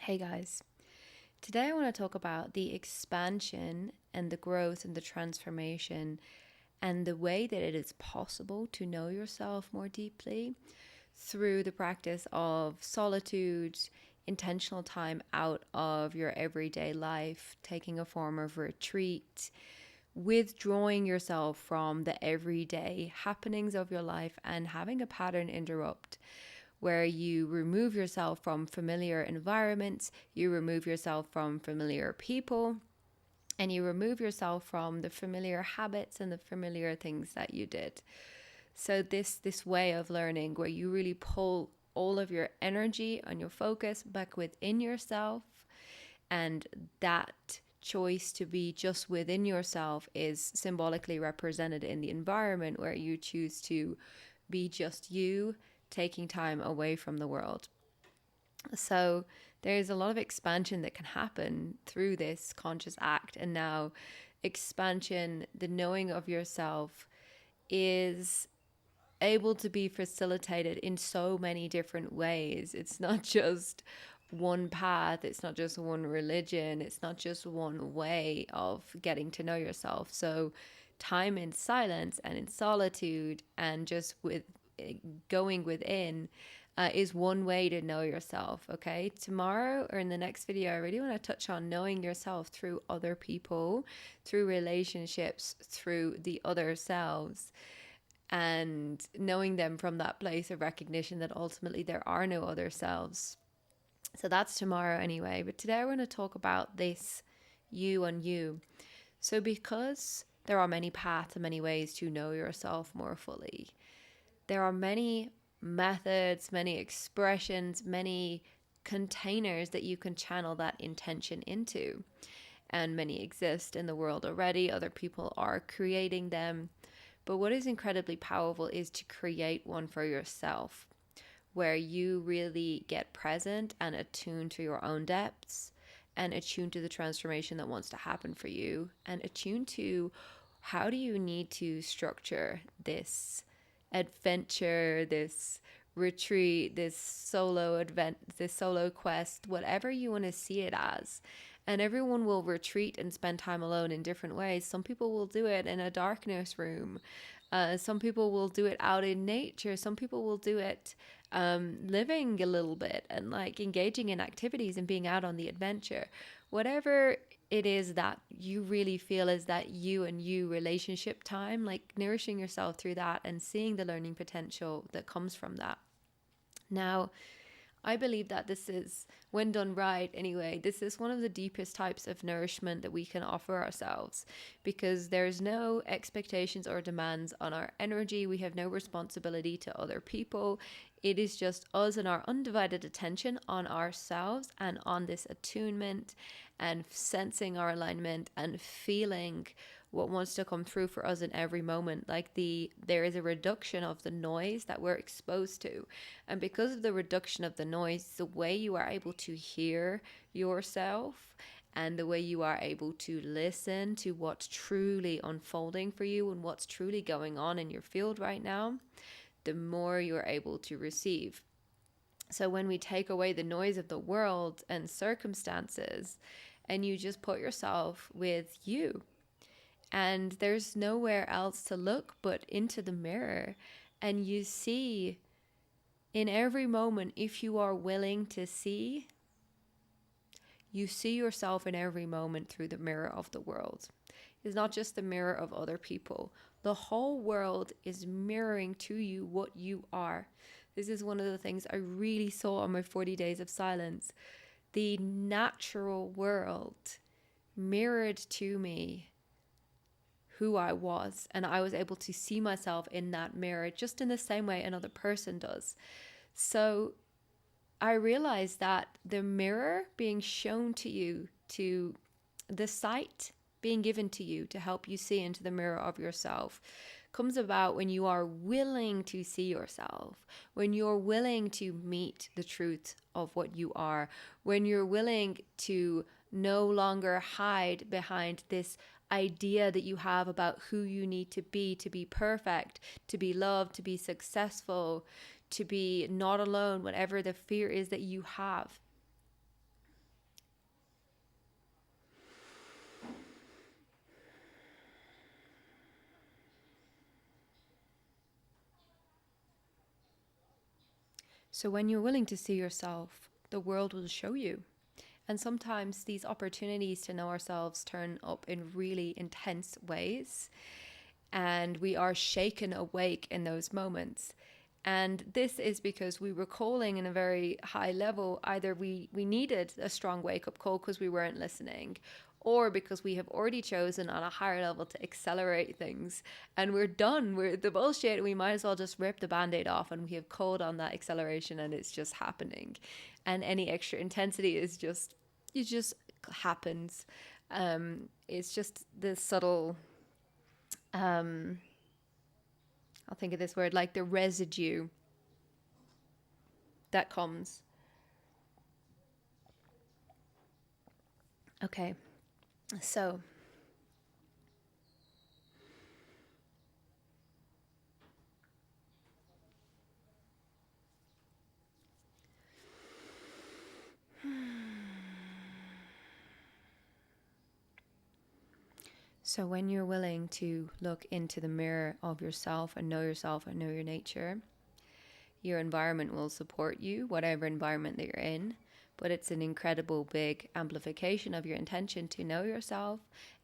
Hey guys, today I want to talk about the expansion and the growth and the transformation and the way that it is possible to know yourself more deeply through the practice of solitude, intentional time out of your everyday life, taking a form of retreat, withdrawing yourself from the everyday happenings of your life and having a pattern interrupt where you remove yourself from familiar environments, you remove yourself from familiar people, and you remove yourself from the familiar habits and the familiar things that you did. So this way of learning where you really pull all of your energy and your focus back within yourself, and that choice to be just within yourself is symbolically represented in the environment where you choose to be just you, taking time away from the world. So there's a lot of expansion that can happen through this conscious act. And now, expansion, the knowing of yourself, is able to be facilitated in so many different ways. It's not just one path, it's not just one religion, it's not just one way of getting to know yourself. So, time in silence and in solitude and just with going within is one way to know yourself. Okay, tomorrow or in the next video, I really want to touch on knowing yourself through other people, through relationships, through the other selves, and knowing them from that place of recognition that ultimately there are no other selves. So that's tomorrow anyway. But today I want to talk about this you on you. So, because there are many paths and many ways to know yourself more fully, there are many methods, many expressions, many containers that you can channel that intention into. And many exist in the world already. Other people are creating them. But what is incredibly powerful is to create one for yourself where you really get present and attuned to your own depths and attuned to the transformation that wants to happen for you and attuned to how do you need to structure this adventure, this retreat, this solo advent, this solo quest, whatever you want to see it as. And everyone will retreat and spend time alone in different ways. Some people will do it in a darkness room. Some people will do it out in nature. Some people will do it living a little bit and like engaging in activities and being out on the adventure. Whatever it is that you really feel is that you and you relationship time, like nourishing yourself through that and seeing the learning potential that comes from that. Now, I believe that this is, when done right anyway, this is one of the deepest types of nourishment that we can offer ourselves because there's no expectations or demands on our energy. We have no responsibility to other people. It is just us and our undivided attention on ourselves and on this attunement and sensing our alignment and feeling what wants to come through for us in every moment. Like there is a reduction of the noise that we're exposed to, and because of the reduction of the noise, the way you are able to hear yourself and the way you are able to listen to what's truly unfolding for you and what's truly going on in your field right now, the more you're able to receive. So when we take away the noise of the world and circumstances and you just put yourself with you, and there's nowhere else to look but into the mirror, and you see in every moment, if you are willing to see, you see yourself in every moment through the mirror of the world. It's not just the mirror of other people. The whole world is mirroring to you what you are. This is one of the things I really saw on my 40 days of silence. The natural world mirrored to me who I was, and I was able to see myself in that mirror just in the same way another person does. So I realized that the mirror being shown to you, to the sight being given to you to help you see into the mirror of yourself, comes about when you are willing to see yourself, when you're willing to meet the truth of what you are, when you're willing to no longer hide behind this idea that you have about who you need to be perfect, to be loved, to be successful, to be not alone, whatever the fear is that you have. So when you're willing to see yourself, the world will show you. And sometimes these opportunities to know ourselves turn up in really intense ways, and we are shaken awake in those moments. And this is because we were calling in a very high level. Either we needed a strong wake up call because we weren't listening, or because we have already chosen on a higher level to accelerate things and we're done. We're the bullshit. We might as well just rip the band-aid off, and we have called on that acceleration and it's just happening. And any extra intensity is just, it just happens. It's just the subtle, I'll think of this word, like the residue that comes. Okay, so when you're willing to look into the mirror of yourself and know your nature, your environment will support you, whatever environment that you're in. But it's an incredible big amplification of your intention to know yourself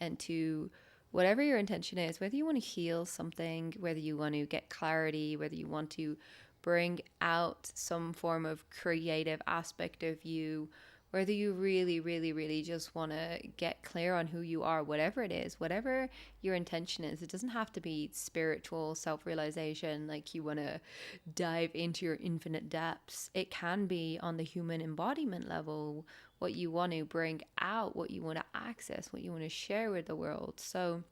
and to whatever your intention is, whether you want to heal something, whether you want to get clarity, whether you want to bring out some form of creative aspect of you, whether you really, really, really just want to get clear on who you are, whatever it is, whatever your intention is. It doesn't have to be spiritual self-realization, like you want to dive into your infinite depths. It can be on the human embodiment level, what you want to bring out, what you want to access, what you want to share with the world. So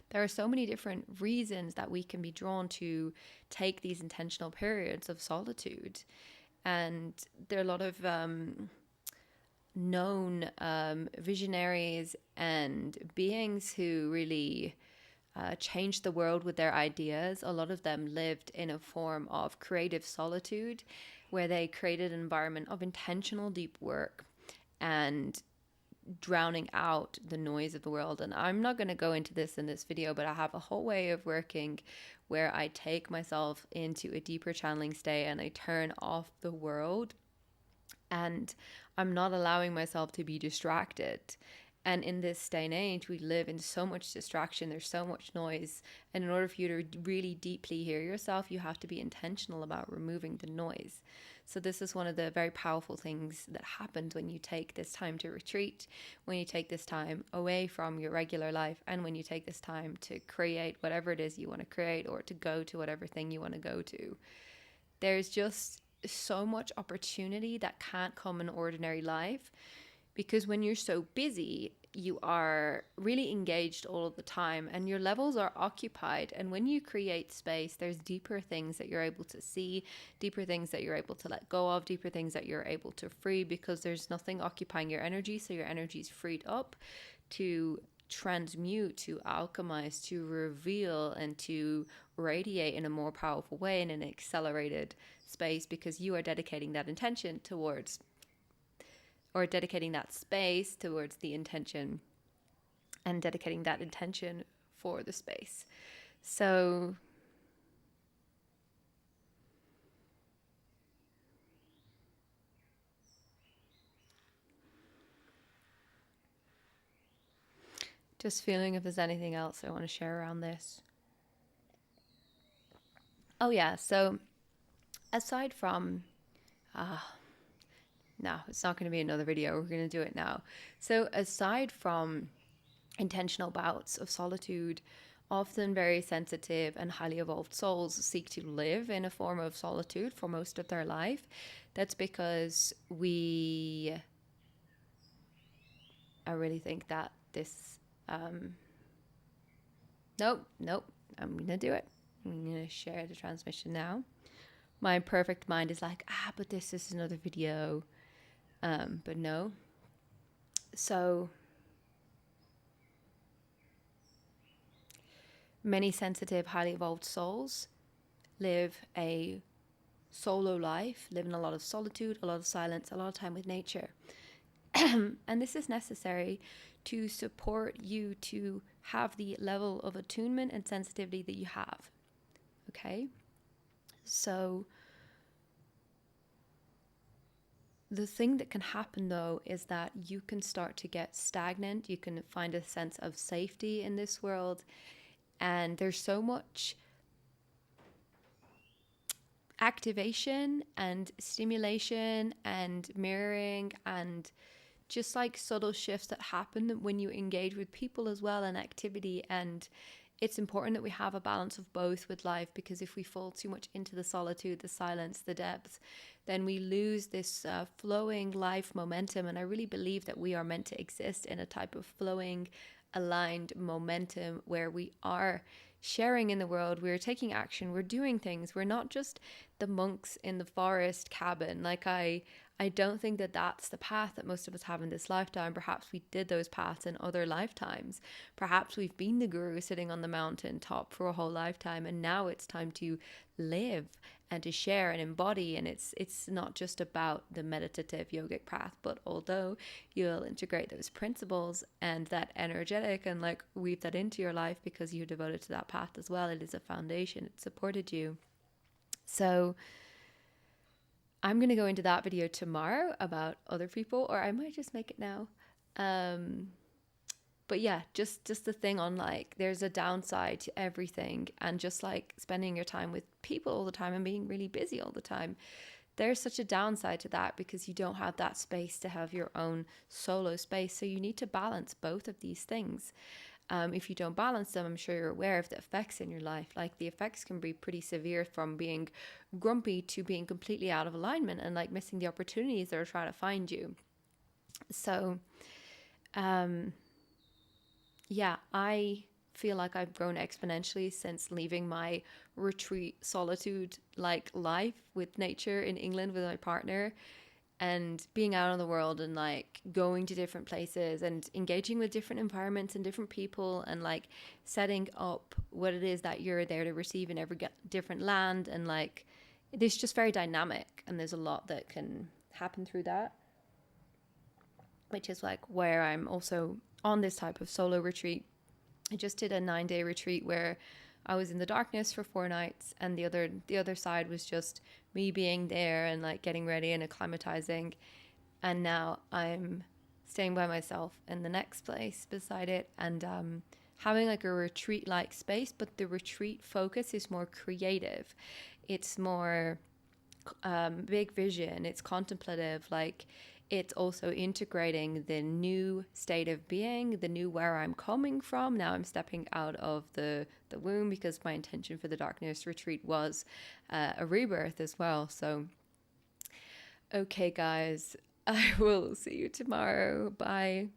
there are so many different reasons that we can be drawn to take these intentional periods of solitude. And there are a lot of known visionaries and beings who really changed the world with their ideas. A lot of them lived in a form of creative solitude where they created an environment of intentional deep work and drowning out the noise of the world. And I'm not going to go into this in this video, but I have a whole way of working where I take myself into a deeper channeling state and I turn off the world and I'm not allowing myself to be distracted. And in this day and age, we live in so much distraction. There's so much noise. And in order for you to really deeply hear yourself, you have to be intentional about removing the noise. So this is one of the very powerful things that happens when you take this time to retreat, when you take this time away from your regular life, and when you take this time to create whatever it is you want to create or to go to whatever thing you want to go to. There's just so much opportunity that can't come in ordinary life, because when you're so busy, you are really engaged all of the time and your levels are occupied. And when you create space, there's deeper things that you're able to see, deeper things that you're able to let go of, deeper things that you're able to free, because there's nothing occupying your energy. So your energy is freed up to transmute, to alchemize, to reveal, and to radiate in a more powerful way in an accelerated space, because you are dedicating that intention towards, or dedicating that space towards the intention and dedicating that intention for the space. So just feeling if there's anything else I want to share around this. Oh yeah, so aside from no, it's not going to be another video. We're going to do it now. So aside from intentional bouts of solitude, often very sensitive and highly evolved souls seek to live in a form of solitude for most of their life. That's because I really think that this, nope, I'm going to do it. I'm going to share the transmission now. My perfect mind is like, but this is another video. But no. So many sensitive, highly evolved souls live a solo life, live in a lot of solitude, a lot of silence, a lot of time with nature. And this is necessary to support you to have the level of attunement and sensitivity that you have. Okay? So The thing that can happen though is that you can start to get stagnant. You can find a sense of safety in this world. And there's so much activation and stimulation and mirroring and just like subtle shifts that happen when you engage with people as well and activity. And it's important that we have a balance of both with life, because if we fall too much into the solitude, the silence, the depth, then we lose this flowing life momentum. And I really believe that we are meant to exist in a type of flowing, aligned momentum where we are sharing in the world, we're taking action, we're doing things. We're not just the monks in the forest cabin. I don't think that that's the path that most of us have in this lifetime. Perhaps we did those paths in other lifetimes. Perhaps we've been the guru sitting on the mountain top for a whole lifetime, and now it's time to live and to share and embody. And it's not just about the meditative yogic path, but although you'll integrate those principles and that energetic and like weave that into your life because you're devoted to that path as well, it is a foundation. It supported you. So I'm going to go into that video tomorrow about other people, or I might just make it now. But yeah, just the thing on like, there's a downside to everything. And just like spending your time with people all the time and being really busy all the time, there's such a downside to that because you don't have that space to have your own solo space. So you need to balance both of these things. If you don't balance them, I'm sure you're aware of the effects in your life. Like the effects can be pretty severe, from being grumpy to being completely out of alignment and like missing the opportunities that are trying to find you. So, yeah, I feel like I've grown exponentially since leaving my retreat solitude like life with nature in England with my partner, and being out in the world and like going to different places and engaging with different environments and different people, and like setting up what it is that you're there to receive in every different land. And like it's just very dynamic, and there's a lot that can happen through that, which is like where I'm also on this type of solo retreat. I just did a 9-day retreat where I was in the darkness for 4 nights, and the other side was just me being there and like getting ready and acclimatizing. And now I'm staying by myself in the next place beside it, and having like a retreat like space, but the retreat focus is more creative. It's more big vision, it's contemplative, like it's also integrating the new state of being, the new where I'm coming from. Now I'm stepping out of the womb, because my intention for the darkness retreat was a rebirth as well. So, okay, guys, I will see you tomorrow. Bye.